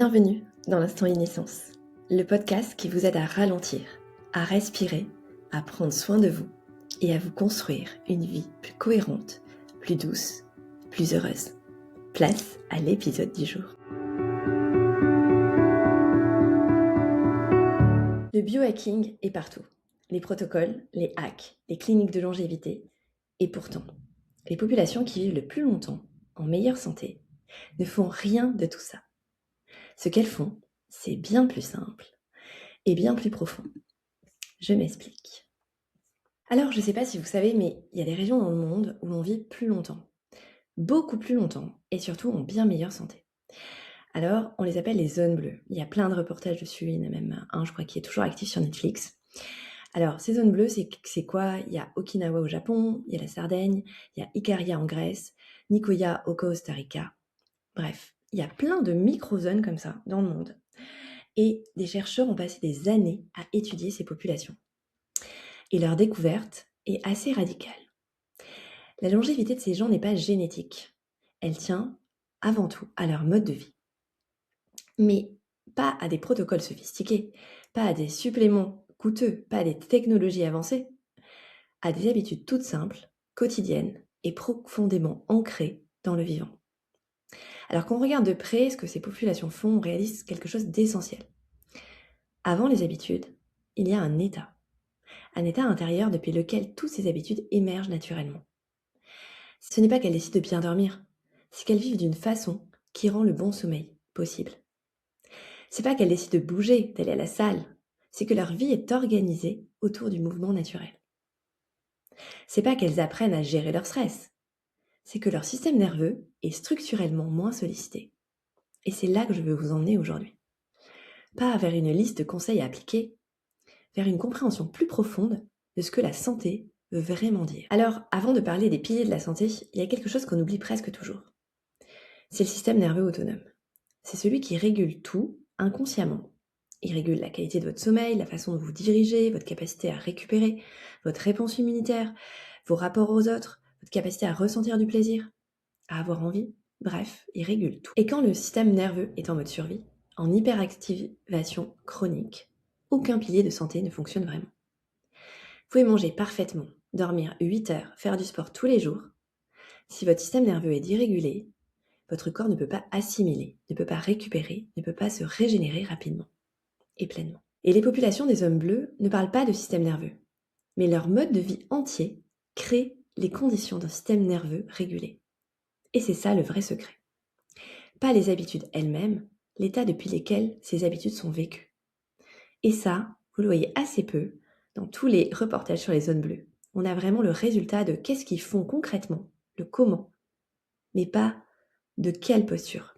Bienvenue dans l'Instant Innocence, le podcast qui vous aide à ralentir, à respirer, à prendre soin de vous et à vous construire une vie plus cohérente, plus douce, plus heureuse. Place à l'épisode du jour. Le biohacking est partout. Les protocoles, les hacks, les cliniques de longévité. Et pourtant, les populations qui vivent le plus longtemps, en meilleure santé, ne font rien de tout ça. Ce qu'elles font, c'est bien plus simple et bien plus profond. Je m'explique. Alors, je ne sais pas si vous savez, mais il y a des régions dans le monde où l'on vit plus longtemps. Beaucoup plus longtemps et surtout en bien meilleure santé. Alors, on les appelle les zones bleues. Il y a plein de reportages dessus, il y en a même un, je crois, qui est toujours actif sur Netflix. Alors, ces zones bleues, c'est quoi? Il y a Okinawa au Japon, il y a la Sardaigne, il y a Ikaria en Grèce, Nicoya au Costa Rica. Bref, il y a plein de micro-zones comme ça dans le monde. Et des chercheurs ont passé des années à étudier ces populations. Et leur découverte est assez radicale. La longévité de ces gens n'est pas génétique. Elle tient avant tout à leur mode de vie. Mais pas à des protocoles sophistiqués, pas à des suppléments coûteux, pas à des technologies avancées, à des habitudes toutes simples, quotidiennes et profondément ancrées dans le vivant. Alors quand on regarde de près ce que ces populations font, on réalise quelque chose d'essentiel. Avant les habitudes, il y a un état intérieur depuis lequel toutes ces habitudes émergent naturellement. Ce n'est pas qu'elles décident de bien dormir, c'est qu'elles vivent d'une façon qui rend le bon sommeil possible. C'est pas qu'elles décident de bouger, d'aller à la salle, c'est que leur vie est organisée autour du mouvement naturel. C'est pas qu'elles apprennent à gérer leur stress, c'est que leur système nerveux est structurellement moins sollicité. Et c'est là que je veux vous emmener aujourd'hui. Pas vers une liste de conseils à appliquer, vers une compréhension plus profonde de ce que la santé veut vraiment dire. Alors, avant de parler des piliers de la santé, il y a quelque chose qu'on oublie presque toujours. C'est le système nerveux autonome. C'est celui qui régule tout inconsciemment. Il régule la qualité de votre sommeil, la façon de vous diriger, votre capacité à récupérer, votre réponse immunitaire, vos rapports aux autres, votre capacité à ressentir du plaisir, à avoir envie. Bref, il régule tout. Et quand le système nerveux est en mode survie, en hyperactivation chronique, aucun pilier de santé ne fonctionne vraiment. Vous pouvez manger parfaitement, dormir 8 heures, faire du sport tous les jours. Si votre système nerveux est dérégulé, votre corps ne peut pas assimiler, ne peut pas récupérer, ne peut pas se régénérer rapidement et pleinement. Et les populations des hommes bleus ne parlent pas de système nerveux, mais leur mode de vie entier crée les conditions d'un système nerveux régulé. Et c'est ça le vrai secret. Pas les habitudes elles-mêmes, l'état depuis lequel ces habitudes sont vécues. Et ça, vous le voyez assez peu dans tous les reportages sur les zones bleues. On a vraiment le résultat de qu'est-ce qu'ils font concrètement, le comment, mais pas de quelle posture.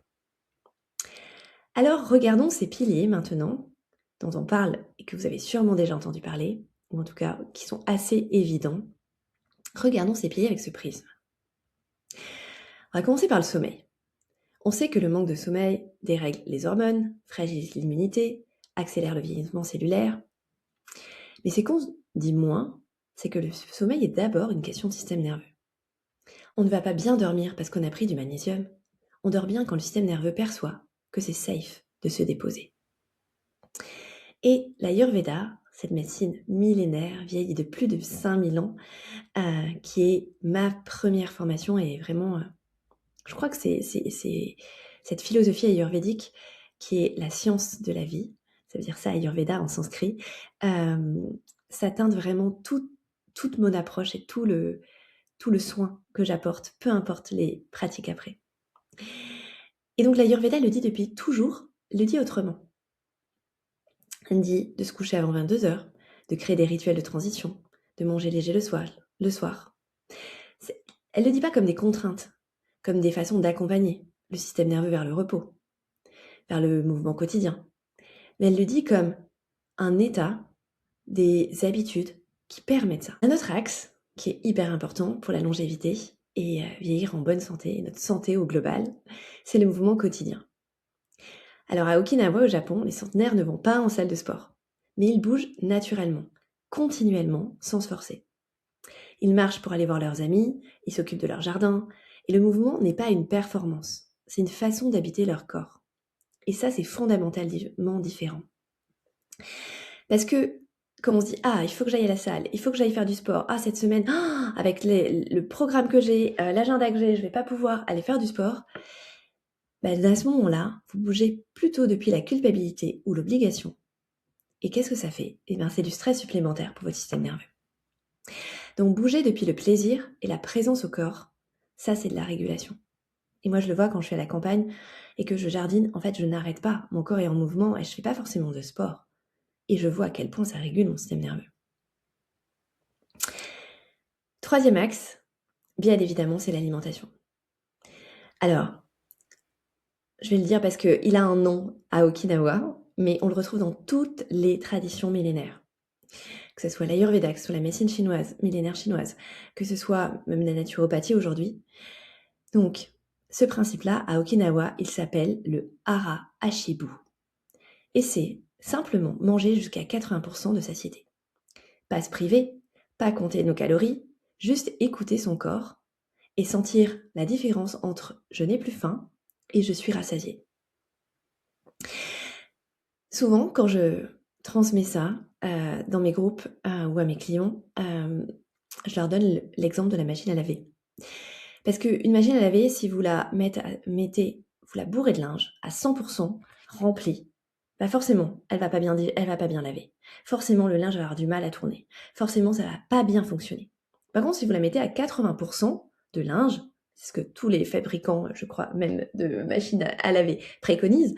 Alors regardons ces piliers maintenant, dont on parle et que vous avez sûrement déjà entendu parler, ou en tout cas qui sont assez évidents. Regardons ces piliers avec ce prisme. On va commencer par le sommeil. On sait que le manque de sommeil dérègle les hormones, fragilise l'immunité, accélère le vieillissement cellulaire. Mais ce qu'on dit moins, c'est que le sommeil est d'abord une question de système nerveux. On ne va pas bien dormir parce qu'on a pris du magnésium. On dort bien quand le système nerveux perçoit que c'est safe de se déposer. Et l'Ayurveda, cette médecine millénaire, vieille de plus de 5000 ans, qui est ma première formation et vraiment, je crois que c'est cette philosophie ayurvédique qui est la science de la vie, ça veut dire ça Ayurveda en sanskrit, ça teinte vraiment toute mon approche et tout le soin que j'apporte, peu importe les pratiques après. Et donc l'Ayurveda le dit depuis toujours, le dit autrement. Elle dit de se coucher avant 22 heures, de créer des rituels de transition, de manger léger le soir. Elle ne le dit pas comme des contraintes, comme des façons d'accompagner le système nerveux vers le repos, vers le mouvement quotidien. Mais elle le dit comme un état, des habitudes qui permettent ça. Un autre axe qui est hyper important pour la longévité et vieillir en bonne santé, et notre santé au global, c'est le mouvement quotidien. Alors à Okinawa au Japon, les centenaires ne vont pas en salle de sport, mais ils bougent naturellement, continuellement, sans se forcer. Ils marchent pour aller voir leurs amis, ils s'occupent de leur jardin, et le mouvement n'est pas une performance, c'est une façon d'habiter leur corps. Et ça, c'est fondamentalement différent. Parce que quand on se dit « Ah, il faut que j'aille à la salle, il faut que j'aille faire du sport. Ah, cette semaine, avec le programme que j'ai, l'agenda que j'ai, je vais pas pouvoir aller faire du sport. » À ce moment-là, vous bougez plutôt depuis la culpabilité ou l'obligation. Et qu'est-ce que ça fait? C'est du stress supplémentaire pour votre système nerveux. Donc bouger depuis le plaisir et la présence au corps, ça c'est de la régulation. Et moi je le vois quand je suis à la campagne et que je jardine, en fait je n'arrête pas, mon corps est en mouvement et je fais pas forcément de sport. Et je vois à quel point ça régule mon système nerveux. Troisième axe, bien évidemment, c'est l'alimentation. Alors, je vais le dire parce qu'il a un nom à Okinawa, mais on le retrouve dans toutes les traditions millénaires. Que ce soit l'Ayurveda, que ce soit la médecine chinoise, millénaire chinoise, que ce soit même la naturopathie aujourd'hui. Donc, ce principe-là, à Okinawa, il s'appelle le Hara Hashibu. Et c'est simplement manger jusqu'à 80% de satiété. Pas se priver, pas compter nos calories, juste écouter son corps et sentir la différence entre je n'ai plus faim et je suis rassasiée. Souvent, quand je transmets ça dans mes groupes ou à mes clients, je leur donne l'exemple de la machine à laver. Parce qu'une machine à laver, si vous la vous la bourrez de linge à 100% remplie, forcément, elle va pas bien laver. Forcément, le linge va avoir du mal à tourner. Forcément, ça va pas bien fonctionner. Par contre, si vous la mettez à 80% de linge, c'est ce que tous les fabricants, je crois, même de machines à laver préconisent,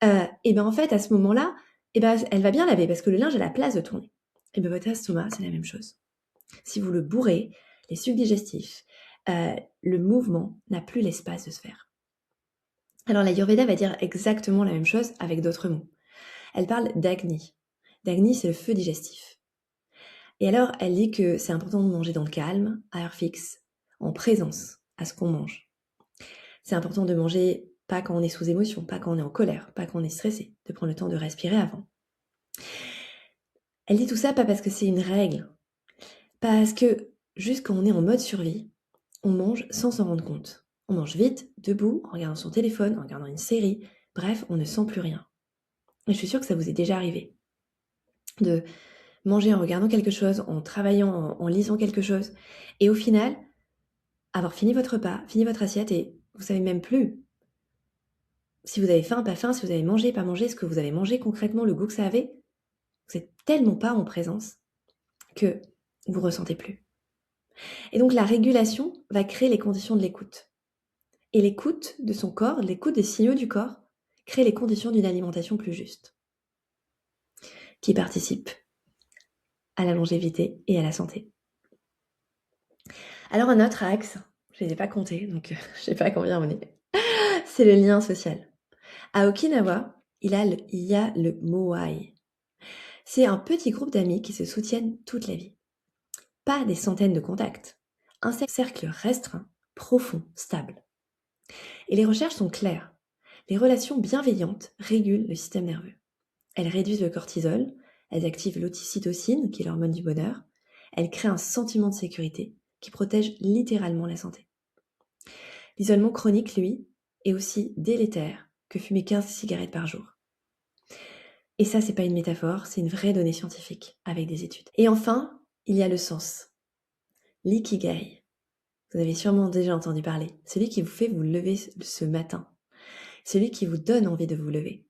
en fait, à ce moment-là, elle va bien laver parce que le linge a la place de tourner. Et votre estomac, c'est la même chose. Si vous le bourrez, les sucs digestifs, le mouvement n'a plus l'espace de se faire. Alors l'Ayurveda va dire exactement la même chose avec d'autres mots. Elle parle d'Agni. D'Agni, c'est le feu digestif. Et alors, elle dit que c'est important de manger dans le calme, à heure fixe, en présence à ce qu'on mange. C'est important de manger pas quand on est sous émotion, pas quand on est en colère, pas quand on est stressé, de prendre le temps de respirer avant. Elle dit tout ça pas parce que c'est une règle, parce que juste quand on est en mode survie, on mange sans s'en rendre compte. On mange vite, debout, en regardant son téléphone, en regardant une série. Bref, on ne sent plus rien. Et je suis sûre que ça vous est déjà arrivé. De manger en regardant quelque chose, en travaillant, en lisant quelque chose. Et au final, avoir fini votre repas, fini votre assiette et vous savez même plus si vous avez faim, pas faim, si vous avez mangé, pas mangé, ce que vous avez mangé concrètement, le goût que ça avait. Vous n'êtes tellement pas en présence que vous ne ressentez plus. Et donc la régulation va créer les conditions de l'écoute. Et l'écoute de son corps, l'écoute des signaux du corps, crée les conditions d'une alimentation plus juste, qui participe à la longévité et à la santé. Alors un autre axe, je ne les ai pas comptés, donc je ne sais pas combien on est, c'est le lien social. À Okinawa, il y a le moai. C'est un petit groupe d'amis qui se soutiennent toute la vie. Pas des centaines de contacts, un cercle restreint, profond, stable. Et les recherches sont claires. Les relations bienveillantes régulent le système nerveux. Elles réduisent le cortisol, elles activent l'ocytocine, qui est l'hormone du bonheur. Elles créent un sentiment de sécurité qui protège littéralement la santé. L'isolement chronique, lui, est aussi délétère que fumer 15 cigarettes par jour. Et ça, c'est pas une métaphore, c'est une vraie donnée scientifique, avec des études. Et enfin, il y a le sens. L'ikigai. Vous avez sûrement déjà entendu parler. Celui qui vous fait vous lever ce matin. Celui qui vous donne envie de vous lever.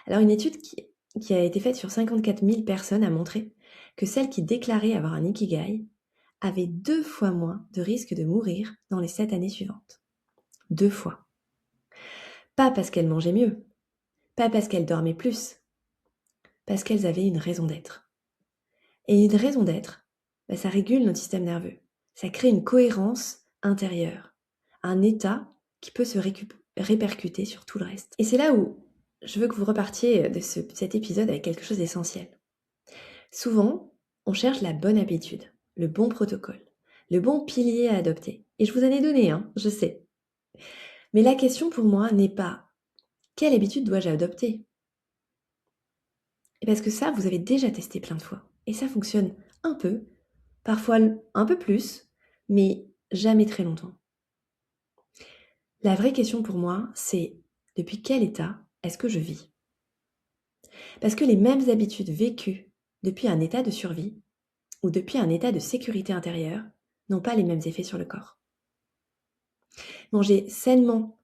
Alors une étude qui a été faite sur 54 000 personnes a montré que celles qui déclaraient avoir un ikigai avaient 2 fois moins de risque de mourir dans les 7 années suivantes. 2 fois. Pas parce qu'elles mangeaient mieux, pas parce qu'elles dormaient plus, parce qu'elles avaient une raison d'être. Et une raison d'être, ça régule notre système nerveux. Ça crée une cohérence intérieure, un état qui peut se répercuter sur tout le reste. Et c'est là où je veux que vous repartiez de cet épisode avec quelque chose d'essentiel. Souvent, on cherche la bonne habitude, le bon protocole, le bon pilier à adopter. Et je vous en ai donné, je sais. Mais la question pour moi n'est pas quelle habitude dois-je adopter? Et parce que ça, vous avez déjà testé plein de fois. Et ça fonctionne un peu, parfois un peu plus, mais jamais très longtemps. La vraie question pour moi, c'est depuis quel état est-ce que je vis? Parce que les mêmes habitudes vécues depuis un état de survie ou depuis un état de sécurité intérieure n'ont pas les mêmes effets sur le corps. Manger sainement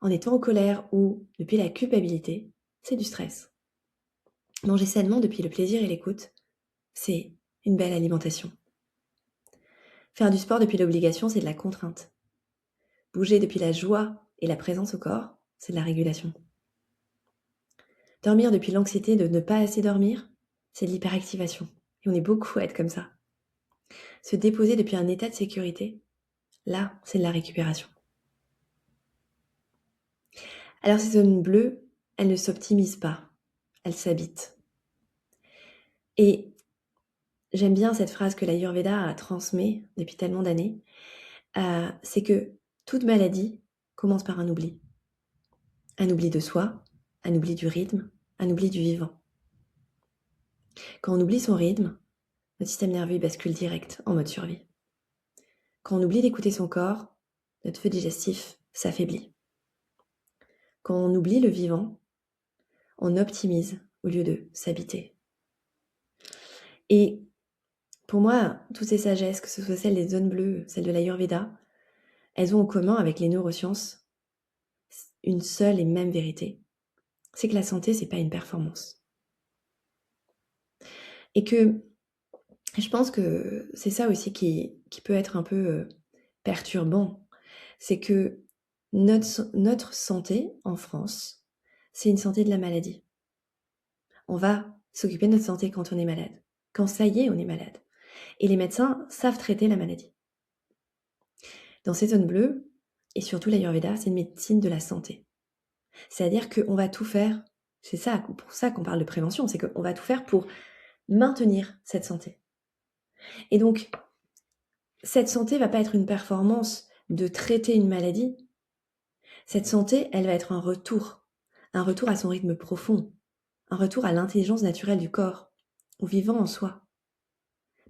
en étant en colère ou depuis la culpabilité, c'est du stress. Manger sainement depuis le plaisir et l'écoute, c'est une belle alimentation. Faire du sport depuis l'obligation, c'est de la contrainte. Bouger depuis la joie et la présence au corps, c'est de la régulation. Dormir depuis l'anxiété de ne pas assez dormir, c'est de l'hyperactivation. Et on est beaucoup à être comme ça. Se déposer depuis un état de sécurité, là, c'est de la récupération. Alors ces zones bleues, elles ne s'optimisent pas, elles s'habitent. Et j'aime bien cette phrase que l'Ayurveda a transmise depuis tellement d'années, c'est que toute maladie commence par un oubli. Un oubli de soi, un oubli du rythme, un oubli du vivant. Quand on oublie son rythme, notre système nerveux bascule direct en mode survie. Quand on oublie d'écouter son corps, notre feu digestif s'affaiblit. Quand on oublie le vivant, on optimise au lieu de s'habiter. Et pour moi, toutes ces sagesses, que ce soit celles des zones bleues, celles de l'Ayurveda, elles ont en commun avec les neurosciences une seule et même vérité. C'est que la santé, c'est pas une performance. Et que je pense que c'est ça aussi qui peut être un peu perturbant. C'est que notre santé en France, c'est une santé de la maladie. On va s'occuper de notre santé quand on est malade. Quand ça y est, on est malade. Et les médecins savent traiter la maladie. Dans ces zones bleues, et surtout l'Ayurveda, c'est une médecine de la santé. C'est-à-dire qu'on va tout faire, c'est ça, pour ça qu'on parle de prévention, c'est qu'on va tout faire pour maintenir cette santé. Et donc, cette santé va pas être une performance de traiter une maladie. Cette santé, elle va être un retour à son rythme profond, un retour à l'intelligence naturelle du corps, au vivant en soi.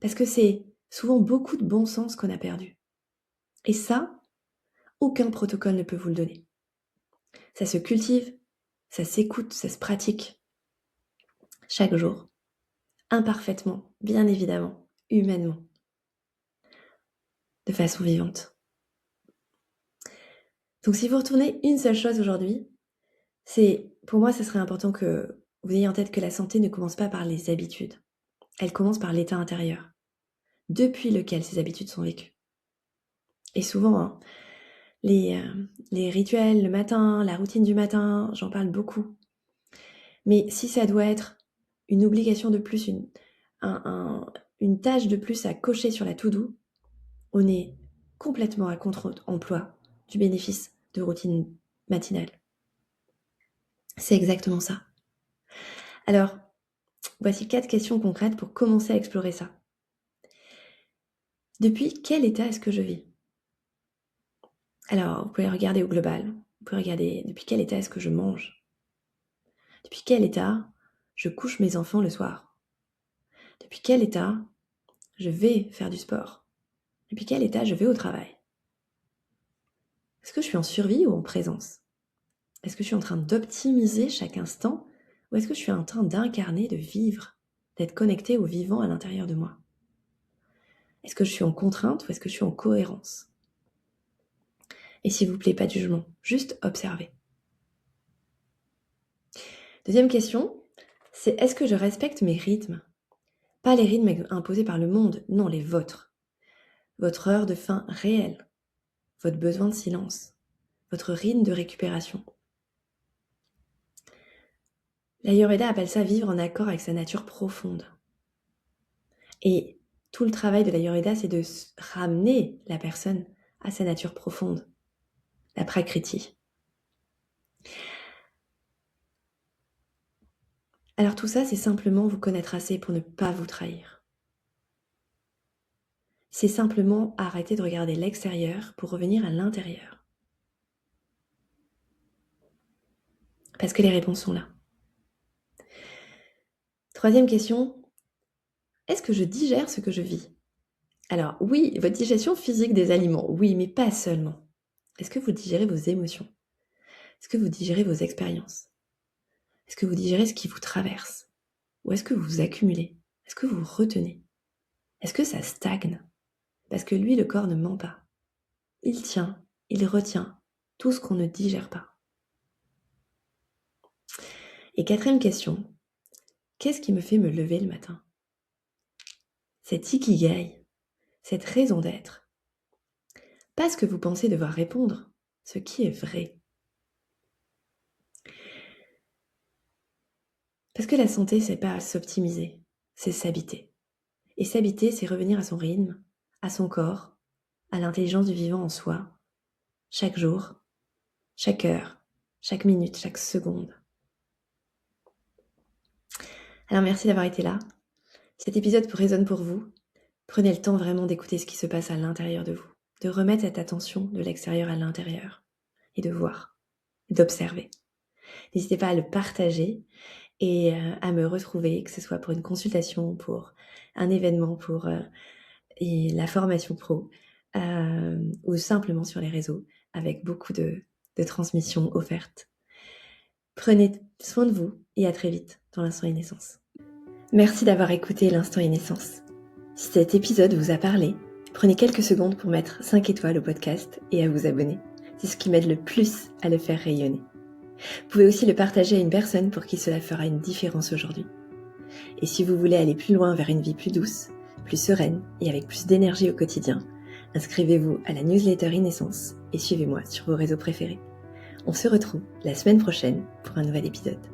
Parce que c'est souvent beaucoup de bon sens qu'on a perdu. Et ça, aucun protocole ne peut vous le donner. Ça se cultive, ça s'écoute, ça se pratique. Chaque jour. Imparfaitement, bien évidemment, humainement. De façon vivante. Donc si vous retournez une seule chose aujourd'hui, pour moi, ce serait important que vous ayez en tête que la santé ne commence pas par les habitudes. Elle commence par l'état intérieur, depuis lequel ces habitudes sont vécues. Et souvent, les rituels le matin, la routine du matin, j'en parle beaucoup. Mais si ça doit être une obligation de plus, une tâche de plus à cocher sur la to-do, on est complètement à contre-emploi du bénéfice de routine matinale. C'est exactement ça. Alors, voici 4 questions concrètes pour commencer à explorer ça. Depuis quel état est-ce que je vis? Alors, vous pouvez regarder au global. Vous pouvez regarder depuis quel état est-ce que je mange? Depuis quel état je couche mes enfants le soir? Depuis quel état je vais faire du sport? Depuis quel état je vais au travail? Est-ce que je suis en survie ou en présence? Est-ce que je suis en train d'optimiser chaque instant ou est-ce que je suis en train d'incarner, de vivre, d'être connecté au vivant à l'intérieur de moi? Est-ce que je suis en contrainte ou est-ce que je suis en cohérence? Et s'il vous plaît, pas de jugement, juste observer. Deuxième question, c'est est-ce que je respecte mes rythmes? Pas les rythmes imposés par le monde, non, les vôtres. Votre heure de faim réelle, votre besoin de silence, votre rythme de récupération. L'Ayurveda appelle ça vivre en accord avec sa nature profonde. Et tout le travail de l'Ayurveda, c'est de ramener la personne à sa nature profonde, la prakriti. Alors tout ça, c'est simplement vous connaître assez pour ne pas vous trahir. C'est simplement arrêter de regarder l'extérieur pour revenir à l'intérieur. Parce que les réponses sont là. Troisième question, est-ce que je digère ce que je vis? Alors oui, votre digestion physique des aliments, oui, mais pas seulement. Est-ce que vous digérez vos émotions? Est-ce que vous digérez vos expériences? Est-ce que vous digérez ce qui vous traverse? Ou est-ce que vous accumulez? Est-ce que vous retenez? Est-ce que ça stagne? Parce que lui, le corps ne ment pas. Il tient, il retient tout ce qu'on ne digère pas. Et quatrième question, qu'est-ce qui me fait me lever le matin? Cet ikigai, cette raison d'être. Pas ce que vous pensez devoir répondre, ce qui est vrai. Parce que la santé, c'est pas s'optimiser, c'est s'habiter. Et s'habiter, c'est revenir à son rythme, à son corps, à l'intelligence du vivant en soi, chaque jour, chaque heure, chaque minute, chaque seconde. Alors merci d'avoir été là. Cet épisode résonne pour vous. Prenez le temps vraiment d'écouter ce qui se passe à l'intérieur de vous, de remettre cette attention de l'extérieur à l'intérieur et de voir, d'observer. N'hésitez pas à le partager et à me retrouver, que ce soit pour une consultation, pour un événement, pour et la formation pro, ou simplement sur les réseaux, avec beaucoup de transmissions offertes. Prenez soin de vous et à très vite dans l'Instant Naissance. Merci d'avoir écouté l'Instant Naissance. Si cet épisode vous a parlé, prenez quelques secondes pour mettre 5 étoiles au podcast et à vous abonner. C'est ce qui m'aide le plus à le faire rayonner. Vous pouvez aussi le partager à une personne pour qui cela fera une différence aujourd'hui. Et si vous voulez aller plus loin vers une vie plus douce, plus sereine et avec plus d'énergie au quotidien, inscrivez-vous à la newsletter Naissance et suivez-moi sur vos réseaux préférés. On se retrouve la semaine prochaine pour un nouvel épisode.